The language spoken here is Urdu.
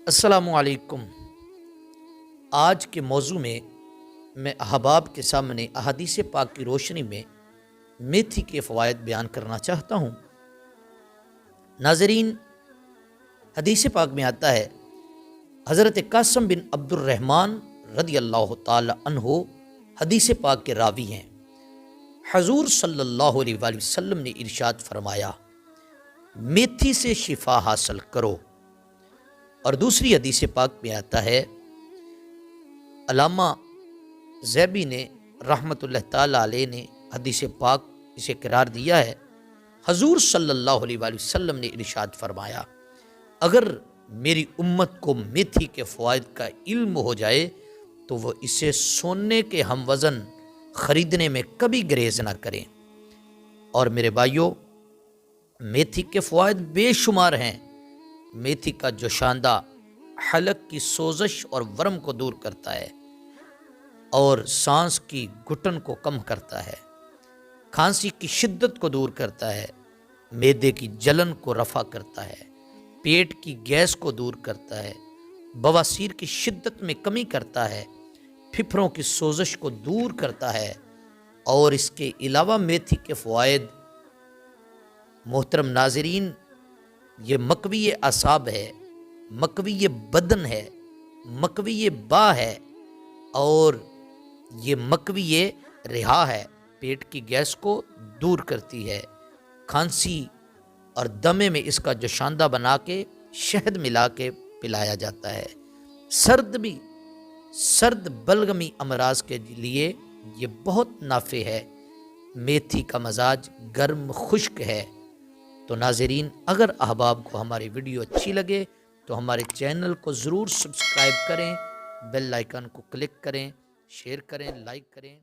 السلام علیکم۔ آج کے موضوع میں احباب کے سامنے احادیث پاک کی روشنی میں میتھی کے فوائد بیان کرنا چاہتا ہوں۔ ناظرین، حدیث پاک میں آتا ہے، حضرت قاسم بن عبد الرحمن رضی اللہ تعالی عنہ حدیث پاک کے راوی ہیں۔ حضور صلی اللہ علیہ وآلہ وسلم نے ارشاد فرمایا، میتھی سے شفا حاصل کرو۔ اور دوسری حدیث پاک میں آتا ہے، علامہ زیبی نے رحمۃ اللہ تعالی علیہ نے حدیث پاک اسے قرار دیا ہے، حضور صلی اللہ علیہ وآلہ وسلم نے ارشاد فرمایا، اگر میری امت کو میتھی کے فوائد کا علم ہو جائے تو وہ اسے سونے کے ہم وزن خریدنے میں کبھی گریز نہ کریں۔ اور میرے بھائیوں، میتھی کے فوائد بے شمار ہیں۔ میتھی کا جوشاندہ حلق کی سوزش اور ورم کو دور کرتا ہے اور سانس کی گھٹن کو کم کرتا ہے، کھانسی کی شدت کو دور کرتا ہے، معدے کی جلن کو رفع کرتا ہے، پیٹ کی گیس کو دور کرتا ہے، بواسیر کی شدت میں کمی کرتا ہے، پھپھروں کی سوزش کو دور کرتا ہے۔ اور اس کے علاوہ میتھی کے فوائد، محترم ناظرین، یہ مقوی اعصاب ہے، مقوی بدن ہے، مقوی با ہے، اور یہ مقوی رہا ہے، پیٹ کی گیس کو دور کرتی ہے۔ کھانسی اور دمے میں اس کا جوشاندہ بنا کے شہد ملا کے پلایا جاتا ہے۔ سرد بلغمی امراض کے لیے یہ بہت نافع ہے۔ میتھی کا مزاج گرم خشک ہے۔ تو ناظرین، اگر احباب کو ہماری ویڈیو اچھی لگے تو ہمارے چینل کو ضرور سبسکرائب کریں، بیل آئیکن کو کلک کریں، شیئر کریں، لائک کریں۔